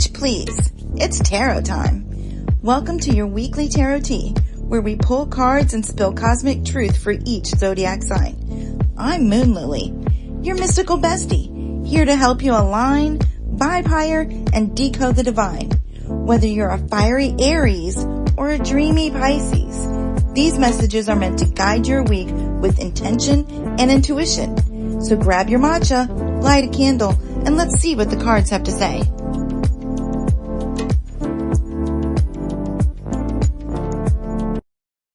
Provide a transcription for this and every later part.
Bitch, please. It's tarot time. Welcome to your weekly tarot tea, where we pull cards and spill cosmic truth for each zodiac sign. I'm Moon Lily, your mystical bestie, here to help you align, vibe higher, and decode the divine. Whether you're a fiery Aries or a dreamy Pisces, these messages are meant to guide your week with intention and intuition. So grab your matcha, light a candle, and let's see what the cards have to say.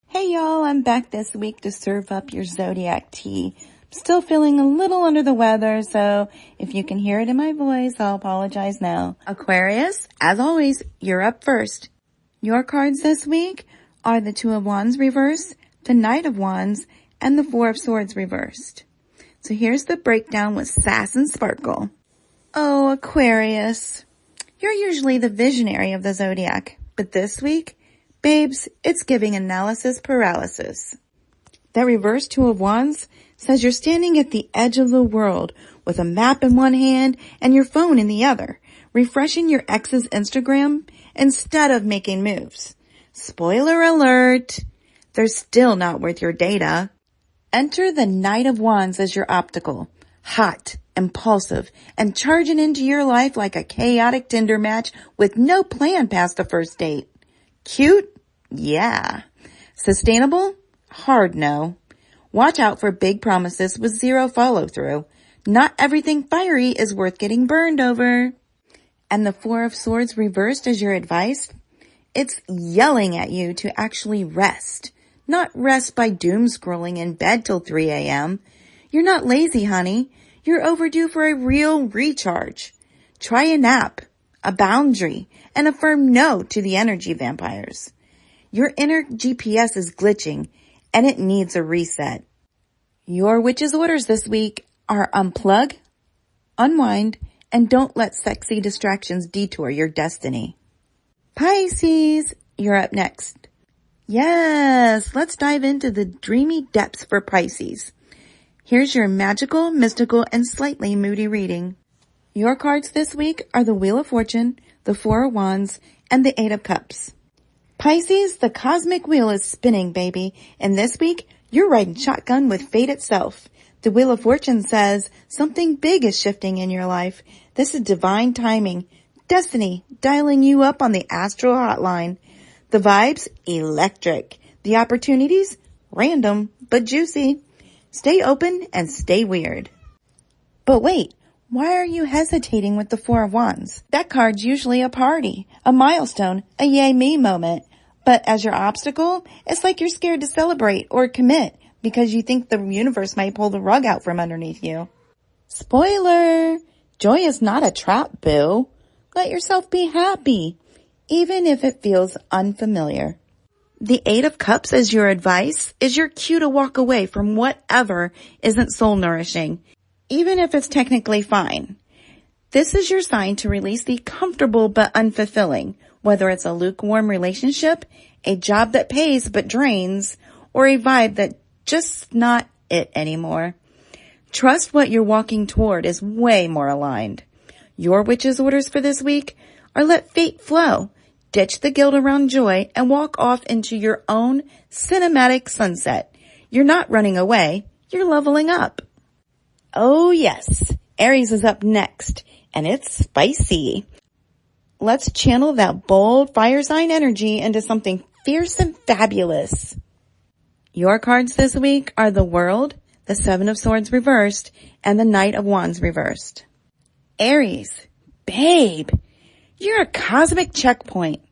Hey y'all, I'm back this week to serve up your zodiac tea. Still feeling a little under the weather, so if you can hear it in my voice, I'll apologize now. Aquarius, as always, you're up first. Your cards this week are the Two of Wands reversed, the Knight of Wands, and the Four of Swords reversed. So here's the breakdown with sass and sparkle. Oh, Aquarius, you're usually the visionary of the zodiac, but this week, babes, it's giving analysis paralysis. That reverse Two of Wands says you're standing at the edge of the world with a map in one hand and your phone in the other, refreshing your ex's Instagram instead of making moves. Spoiler alert, they're still not worth your data. Enter the Knight of Wands as your optical, hot, impulsive, and charging into your life like a chaotic Tinder match with no plan past the first date. Cute? Yeah. Sustainable? Hard no. Watch out for big promises with zero follow-through. Not everything fiery is worth getting burned over. And the Four of Swords reversed as your advice? It's yelling at you to actually rest. Not rest by doom scrolling in bed till 3 a.m. You're not lazy, honey. You're overdue for a real recharge. Try a nap, a boundary, and a firm no to the energy vampires. Your inner GPS is glitching, and it needs a reset. Your witch's orders this week are unplug, unwind, and don't let sexy distractions detour your destiny. Pisces, you're up next. Yes, let's dive into the dreamy depths for Pisces. Here's your magical, mystical, and slightly moody reading. Your cards this week are the Wheel of Fortune, the Four of Wands, and the Eight of Cups. Pisces, the cosmic wheel is spinning, baby, and this week, you're riding shotgun with fate itself. The Wheel of Fortune says something big is shifting in your life. This is divine timing. Destiny dialing you up on the astral hotline. The vibes, electric. The opportunities, random but juicy. Stay open and stay weird. But wait, why are you hesitating with the Four of Wands? That card's usually a party, a milestone, a yay me moment. But as your obstacle, it's like you're scared to celebrate or commit because you think the universe might pull the rug out from underneath you. Spoiler! Joy is not a trap, boo. Let yourself be happy, even if it feels unfamiliar. The Eight of Cups as your advice is your cue to walk away from whatever isn't soul nourishing, even if it's technically fine. This is your sign to release the comfortable but unfulfilling, whether it's a lukewarm relationship, a job that pays but drains, or a vibe that just not it anymore. Trust what you're walking toward is way more aligned. Your witch's orders for this week are let fate flow, ditch the guilt around joy, and walk off into your own cinematic sunset. You're not running away, you're leveling up. Oh yes, Aries is up next, and it's spicy. Let's channel that bold fire sign energy into something fierce and fabulous. Your cards this week are the World, the Seven of Swords reversed, and the Knight of Wands reversed. Aries, babe, you're a cosmic checkpoint.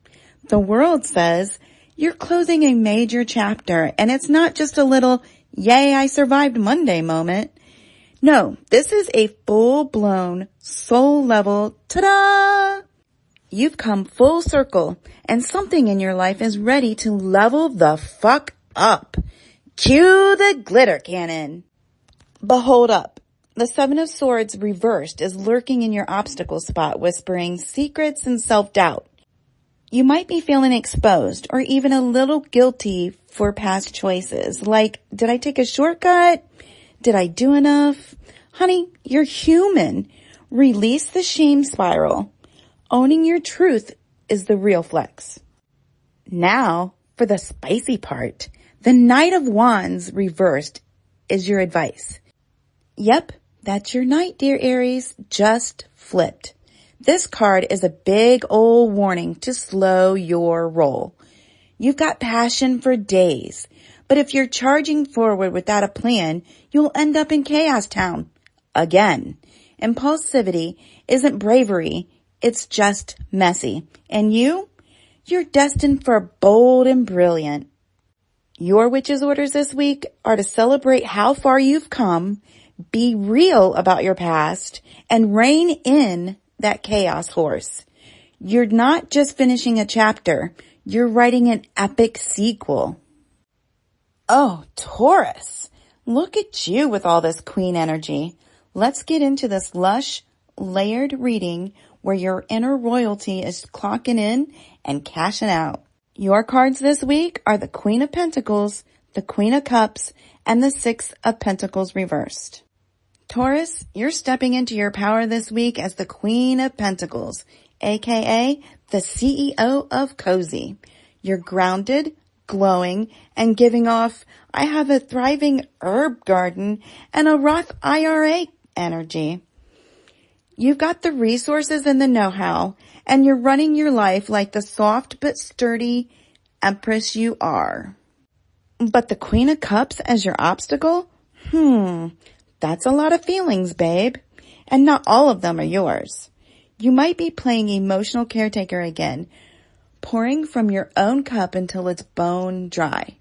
The World says you're closing a major chapter, and it's not just a little, yay, I survived Monday moment. No, this is a full-blown, soul-level, ta-da! You've come full circle, and something in your life is ready to level the fuck up. Cue the glitter cannon. But hold up. The Seven of Swords reversed is lurking in your obstacle spot, whispering secrets and self-doubt. You might be feeling exposed or even a little guilty for past choices. Like, did I take a shortcut? Did I do enough? Honey, you're human. Release the shame spiral. Owning your truth is the real flex. Now, for the spicy part, the Knight of Wands reversed is your advice. Yep, that's your night, dear Aries, just flipped. This card is a big old warning to slow your roll. You've got passion for days, but if you're charging forward without a plan, you'll end up in chaos town. Again, impulsivity isn't bravery, it's just messy. And you're destined for bold and brilliant. Your witch's orders this week are to celebrate how far you've come, be real about your past, and rein in that chaos horse. You're not just finishing a chapter, you're writing an epic sequel. Oh, Taurus, look at you with all this queen energy. Let's get into this lush, layered reading where your inner royalty is clocking in and cashing out. Your cards this week are the Queen of Pentacles, the Queen of Cups, and the Six of Pentacles reversed. Taurus, you're stepping into your power this week as the Queen of Pentacles, aka the CEO of Cozy. You're grounded, glowing, and giving off, I have a thriving herb garden and a Roth IRA energy. You've got the resources and the know-how, and you're running your life like the soft but sturdy empress you are. But the Queen of Cups as your obstacle? That's a lot of feelings, babe. And not all of them are yours. You might be playing emotional caretaker again, pouring from your own cup until it's bone dry.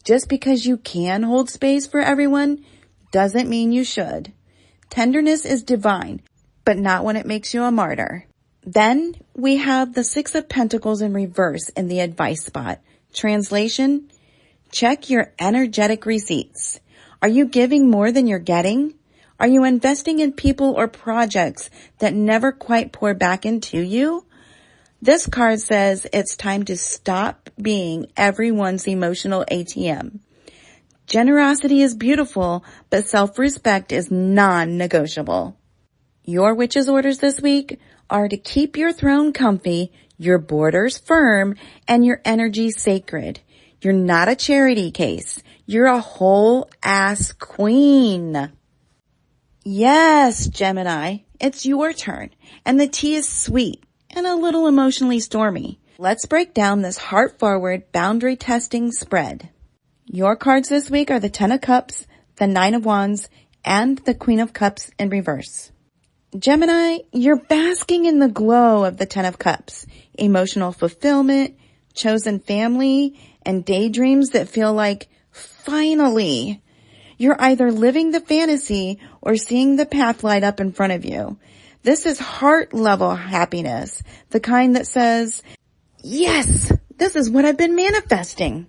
Just because you can hold space for everyone doesn't mean you should. Tenderness is divine, but not when it makes you a martyr. Then we have the Six of Pentacles in reverse in the advice spot. Translation, check your energetic receipts. Are you giving more than you're getting? Are you investing in people or projects that never quite pour back into you? This card says it's time to stop being everyone's emotional ATM. Generosity is beautiful, but self-respect is non-negotiable. Your witch's orders this week are to keep your throne comfy, your borders firm, and your energy sacred. You're not a charity case. You're a whole ass queen. Yes, Gemini, it's your turn, and the tea is sweet and a little emotionally stormy. Let's break down this heart-forward, boundary-testing spread. Your cards this week are the Ten of Cups, the Nine of Wands, and the Queen of Cups in reverse. Gemini, you're basking in the glow of the Ten of Cups, emotional fulfillment, chosen family, and daydreams that feel like, finally. You're either living the fantasy or seeing the path light up in front of you. This is heart-level happiness, the kind that says, yes, this is what I've been manifesting.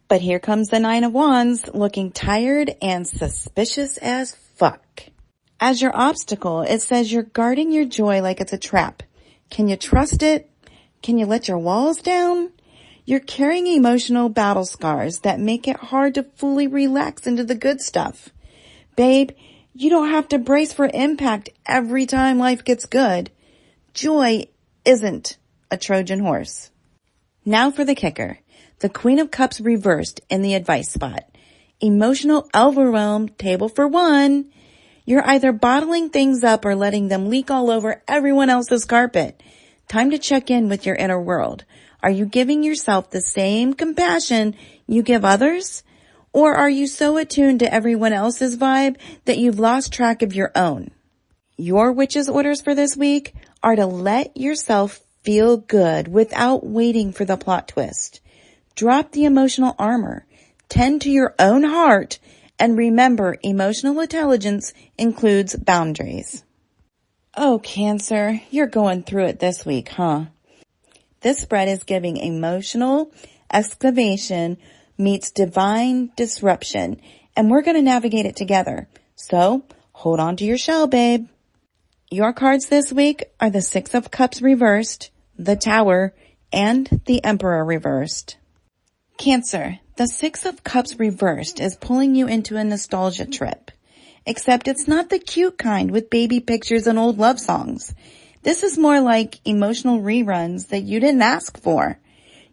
But here comes the Nine of Wands, looking tired and suspicious as fuck. As your obstacle, it says you're guarding your joy like it's a trap. Can you trust it? Can you let your walls down? You're carrying emotional battle scars that make it hard to fully relax into the good stuff. Babe, you don't have to brace for impact every time life gets good. Joy isn't a Trojan horse. Now for the kicker. The Queen of Cups reversed in the advice spot. Emotional overwhelm, table for one. You're either bottling things up or letting them leak all over everyone else's carpet. Time to check in with your inner world. Are you giving yourself the same compassion you give others? Or are you so attuned to everyone else's vibe that you've lost track of your own? Your witch's orders for this week are to let yourself feel good without waiting for the plot twist. Drop the emotional armor, tend to your own heart, and remember emotional intelligence includes boundaries. Oh, Cancer, you're going through it this week, huh? This spread is giving emotional excavation meets divine disruption, and we're going to navigate it together. So, hold on to your shell, babe. Your cards this week are the Six of Cups reversed, the Tower, and the Emperor reversed. Cancer, the Six of Cups reversed is pulling you into a nostalgia trip. Except it's not the cute kind with baby pictures and old love songs. This is more like emotional reruns that you didn't ask for.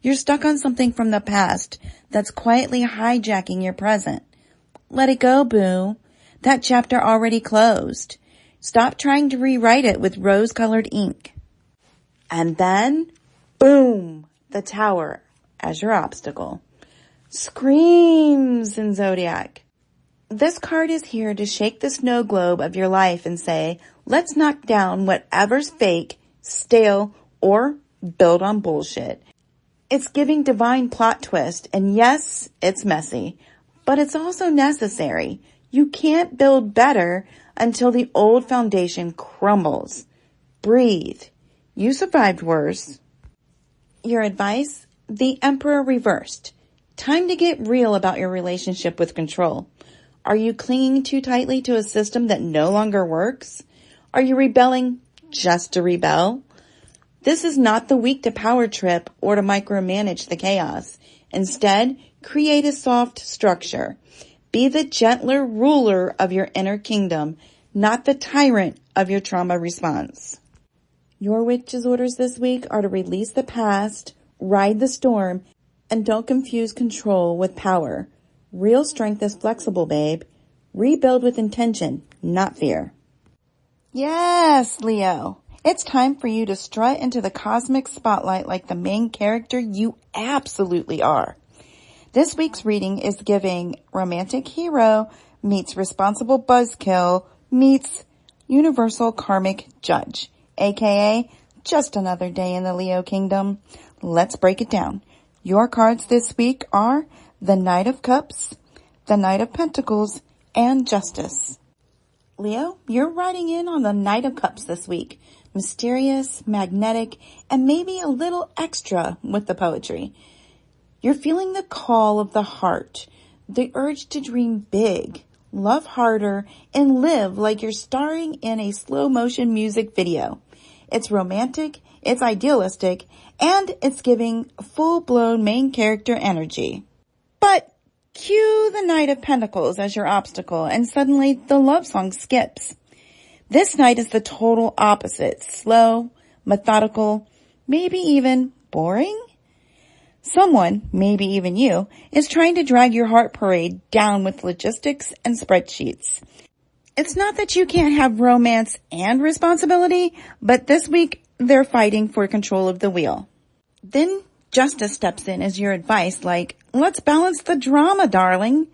You're stuck on something from the past that's quietly hijacking your present. Let it go, boo. That chapter already closed. Stop trying to rewrite it with rose-colored ink. And then, boom, the tower as your obstacle. Screams in Zodiac. This card is here to shake the snow globe of your life and say, let's knock down whatever's fake, stale, or built on bullshit. It's giving divine plot twist, and yes, it's messy, but it's also necessary. You can't build better until the old foundation crumbles. Breathe. You survived worse. Your advice? The Emperor reversed. Time to get real about your relationship with control. Are you clinging too tightly to a system that no longer works? Are you rebelling just to rebel? This is not the week to power trip or to micromanage the chaos. Instead, create a soft structure. Be the gentler ruler of your inner kingdom, not the tyrant of your trauma response. Your witch's orders this week are to release the past, ride the storm, and don't confuse control with power. Real strength is flexible, babe. Rebuild with intention, not fear. Yes, Leo. It's time for you to strut into the cosmic spotlight like the main character you absolutely are. This week's reading is giving romantic hero meets responsible buzzkill meets universal karmic judge, aka just another day in the Leo kingdom. Let's break it down. Your cards this week are the Knight of Cups, the Knight of Pentacles, and Justice. Leo, you're riding in on the Knight of Cups this week. Mysterious, magnetic, and maybe a little extra with the poetry. You're feeling the call of the heart, the urge to dream big, love harder, and live like you're starring in a slow motion music video. It's romantic, it's idealistic, and it's giving full-blown main character energy. But cue the Knight of Pentacles as your obstacle, and suddenly the love song skips. This knight is the total opposite. Slow, methodical, maybe even boring. Someone, maybe even you, is trying to drag your heart parade down with logistics and spreadsheets. It's not that you can't have romance and responsibility, but this week they're fighting for control of the wheel. Then Justice steps in as your advice like, let's balance the drama, darling.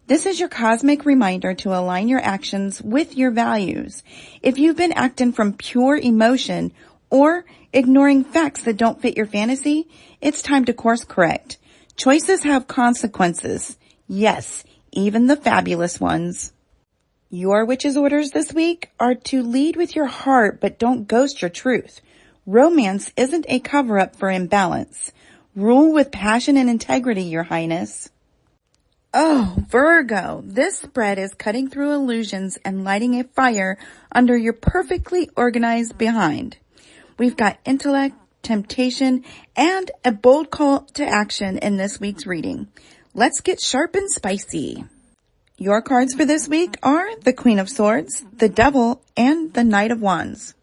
This is your cosmic reminder to align your actions with your values. If you've been acting from pure emotion or ignoring facts that don't fit your fantasy, it's time to course correct. Choices have consequences. Yes, even the fabulous ones. Your witch's orders this week are to lead with your heart, but don't ghost your truth. Romance isn't a cover-up for imbalance. Rule with passion and integrity, Your Highness. Oh, Virgo, this spread is cutting through illusions and lighting a fire under your perfectly organized behind. We've got intellect, temptation, and a bold call to action in this week's reading. Let's get sharp and spicy. Your cards for this week are the Queen of Swords, the Devil, and the Knight of Wands.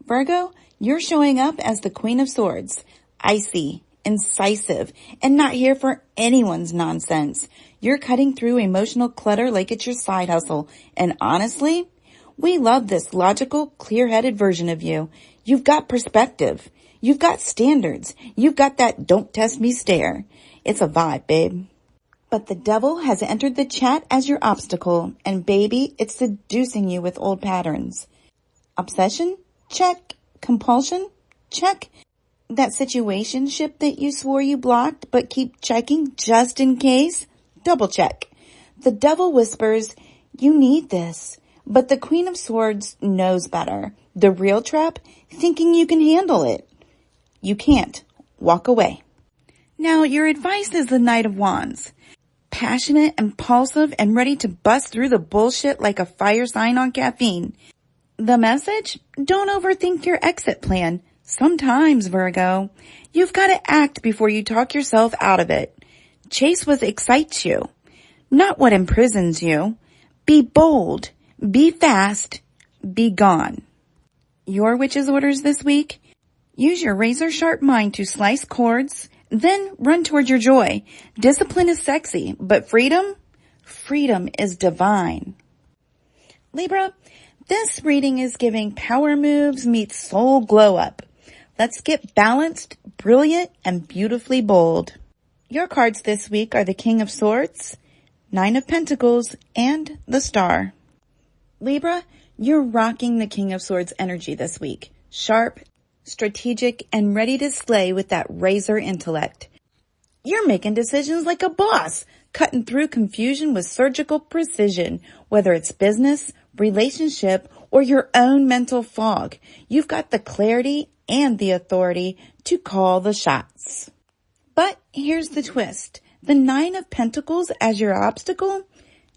Virgo, you're showing up as the Queen of Swords, icy, incisive, and not here for anyone's nonsense. You're cutting through emotional clutter like it's your side hustle. And honestly, we love this logical, clear-headed version of you. You've got perspective. You've got standards. You've got that don't test me stare. It's a vibe, babe. But the Devil has entered the chat as your obstacle. And baby, it's seducing you with old patterns. Obsession? Check. Compulsion? Check. That situationship that you swore you blocked but keep checking just in case? Double check. The Devil whispers, you need this. But the Queen of Swords knows better. The real trap? Thinking you can handle it. You can't. Walk away. Now, your advice is the Knight of Wands. Passionate, impulsive, and ready to bust through the bullshit like a fire sign on caffeine. The message? Don't overthink your exit plan. Sometimes, Virgo, you've got to act before you talk yourself out of it. Chase what excites you, not what imprisons you. Be bold, be fast, be gone. Your witch's orders this week? Use your razor-sharp mind to slice cords, then run toward your joy. Discipline is sexy, but freedom? Freedom is divine. Libra, this reading is giving power moves meets soul glow up. Let's get balanced, brilliant, and beautifully bold. Your cards this week are the King of Swords, Nine of Pentacles, and the Star. Libra, you're rocking the King of Swords energy this week. Sharp, strategic, and ready to slay with that razor intellect. You're making decisions like a boss, cutting through confusion with surgical precision, whether it's business, relationship, or your own mental fog. You've got the clarity and the authority to call the shots. But here's the twist. The Nine of Pentacles as your obstacle?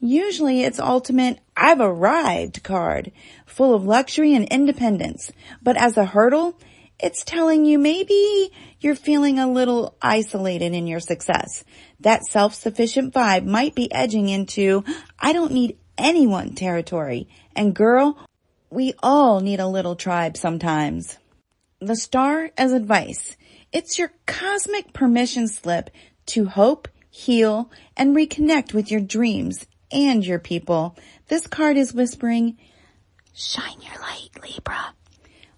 Usually it's ultimate I've arrived card, full of luxury and independence. But as a hurdle, it's telling you maybe you're feeling a little isolated in your success. That self-sufficient vibe might be edging into I don't need anyone territory. And girl, we all need a little tribe sometimes. The Star as advice. It's your cosmic permission slip to hope, heal, and reconnect with your dreams and your people. This card is whispering, shine your light, Libra.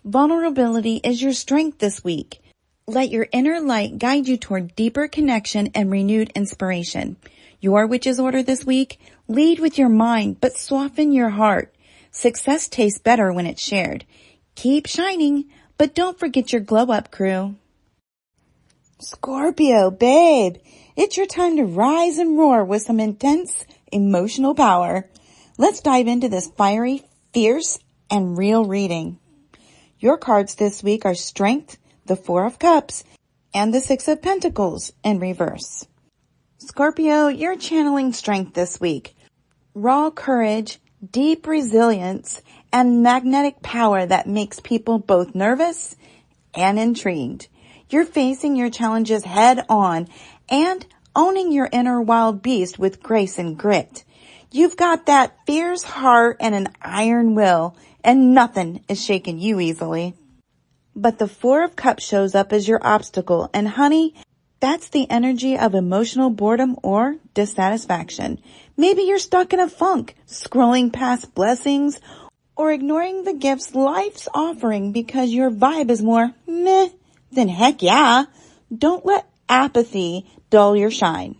Vulnerability is your strength this week. Let your inner light guide you toward deeper connection and renewed inspiration. Your witch's order this week, lead with your mind, but soften your heart. Success tastes better when it's shared. Keep shining, but don't forget your glow up crew. Scorpio, babe, it's your time to rise and roar with some intense emotional power. Let's dive into this fiery, fierce, and real reading. Your cards this week are Strength, the Four of Cups, and the Six of Pentacles in reverse. Scorpio, you're channeling strength this week. Raw courage, deep resilience, and magnetic power that makes people both nervous and intrigued. You're facing your challenges head on and owning your inner wild beast with grace and grit. You've got that fierce heart and an iron will, and nothing is shaking you easily. But the Four of Cups shows up as your obstacle, and honey, that's the energy of emotional boredom or dissatisfaction. Maybe you're stuck in a funk, scrolling past blessings, or ignoring the gifts life's offering because your vibe is more meh than heck yeah. Don't let apathy dull your shine.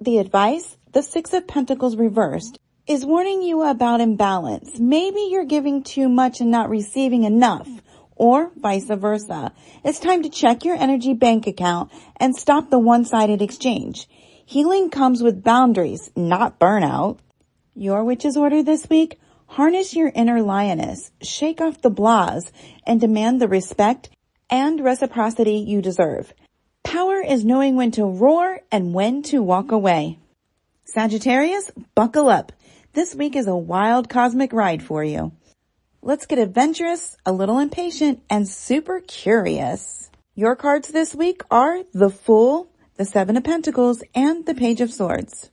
The advice, the Six of Pentacles reversed, is warning you about imbalance. Maybe you're giving too much and not receiving enough, or vice versa. It's time to check your energy bank account and stop the one-sided exchange. Healing comes with boundaries, not burnout. Your witch's order this week, harness your inner lioness, shake off the blahs, and demand the respect and reciprocity you deserve. Power is knowing when to roar and when to walk away. Sagittarius, buckle up. This week is a wild cosmic ride for you. Let's get adventurous, a little impatient, and super curious. Your cards this week are the Fool, the Seven of Pentacles, and the Page of Swords.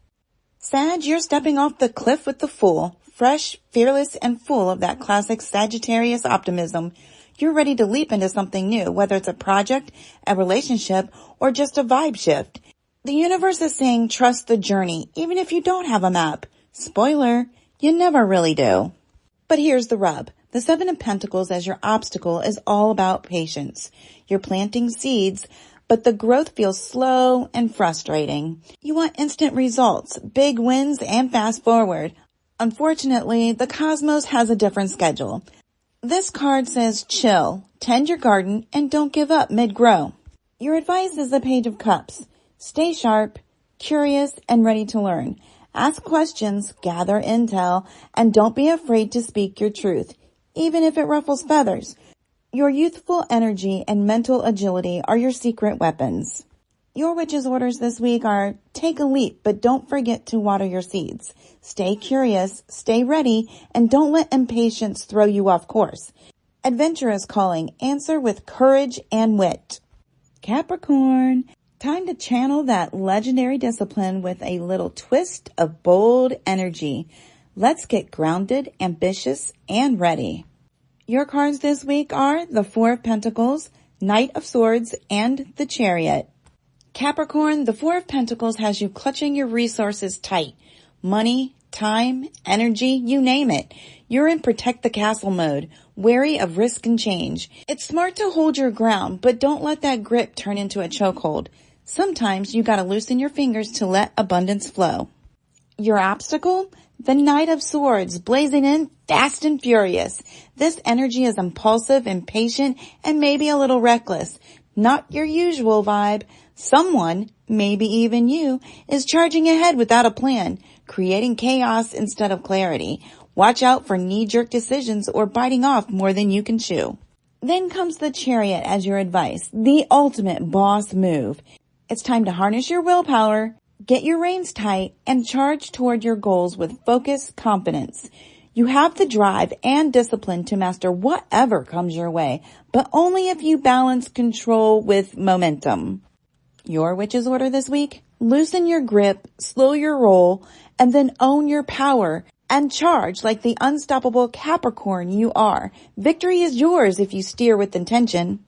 Sag, you're stepping off the cliff with the Fool, fresh, fearless, and full of that classic Sagittarius optimism. You're ready to leap into something new, whether it's a project, a relationship, or just a vibe shift. The universe is saying trust the journey, even if you don't have a map. Spoiler, you never really do. But here's the rub. The Seven of Pentacles as your obstacle is all about patience. You're planting seeds, but the growth feels slow and frustrating. You want instant results, big wins, and fast forward. Unfortunately, the cosmos has a different schedule. This card says chill, tend your garden, and don't give up mid-grow. Your advice is the Page of Cups. Stay sharp, curious, and ready to learn. Ask questions, gather intel, and don't be afraid to speak your truth, even if it ruffles feathers. Your youthful energy and mental agility are your secret weapons. Your witch's orders this week are take a leap, but don't forget to water your seeds. Stay curious, stay ready, and don't let impatience throw you off course. Adventure is calling. Answer with courage and wit. Capricorn, time to channel that legendary discipline with a little twist of bold energy. Let's get grounded, ambitious, and ready. Your cards this week are the Four of Pentacles, Knight of Swords, and the Chariot. Capricorn, the Four of Pentacles has you clutching your resources tight. Money, time, energy, you name it. You're in protect the castle mode, wary of risk and change. It's smart to hold your ground, but don't let that grip turn into a chokehold. Sometimes you gotta loosen your fingers to let abundance flow. Your obstacle? The Knight of Swords, blazing in fast and furious. This energy is impulsive, impatient, and maybe a little reckless. Not your usual vibe. Someone, maybe even you, is charging ahead without a plan, creating chaos instead of clarity. Watch out for knee-jerk decisions or biting off more than you can chew. Then comes the Chariot as your advice, the ultimate boss move. It's time to harness your willpower, get your reins tight, and charge toward your goals with focus, confidence. You have the drive and discipline to master whatever comes your way, but only if you balance control with momentum. Your witch's order this week? Loosen your grip, slow your roll, and then own your power and charge like the unstoppable Capricorn you are. Victory is yours if you steer with intention.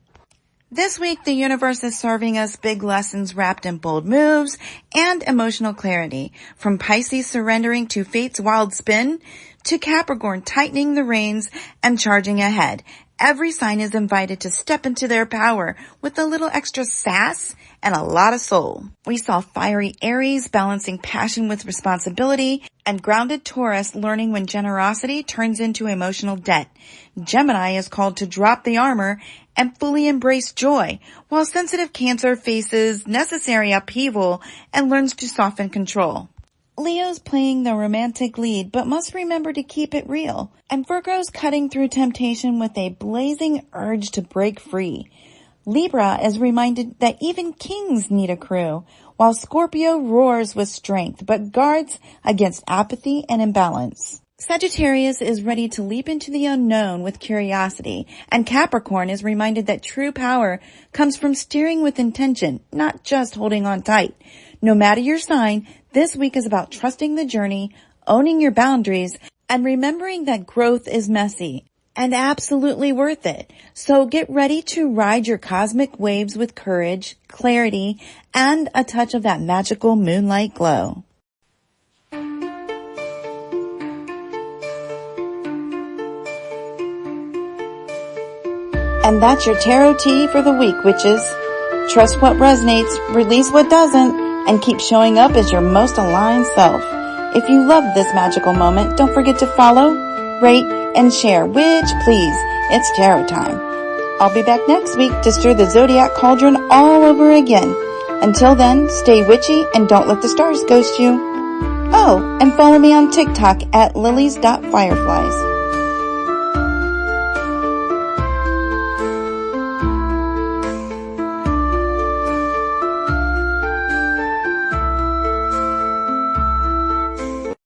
This week, the universe is serving us big lessons wrapped in bold moves and emotional clarity. From Pisces surrendering to fate's wild spin to Capricorn tightening the reins and charging ahead. Every sign is invited to step into their power with a little extra sass and a lot of soul. We saw fiery Aries balancing passion with responsibility and grounded Taurus learning when generosity turns into emotional debt. Gemini is called to drop the armor and fully embrace joy, while sensitive Cancer faces necessary upheaval and learns to soften control. Leo's playing the romantic lead, but must remember to keep it real. And Virgo's cutting through temptation with a blazing urge to break free. Libra is reminded that even kings need a crew, while Scorpio roars with strength, but guards against apathy and imbalance. Sagittarius is ready to leap into the unknown with curiosity, and Capricorn is reminded that true power comes from steering with intention, not just holding on tight. No matter your sign, this week is about trusting the journey, owning your boundaries, and remembering that growth is messy and absolutely worth it. So get ready to ride your cosmic waves with courage, clarity, and a touch of that magical moonlight glow. And that's your tarot tea for the week, witches. Trust what resonates, release what doesn't, and keep showing up as your most aligned self. If you love this magical moment, don't forget to follow, rate, and share, which, please, it's tarot time. I'll be back next week to stir the zodiac cauldron all over again. Until then, stay witchy and don't let the stars ghost you. Oh, and follow me on TikTok at lilies.fireflies.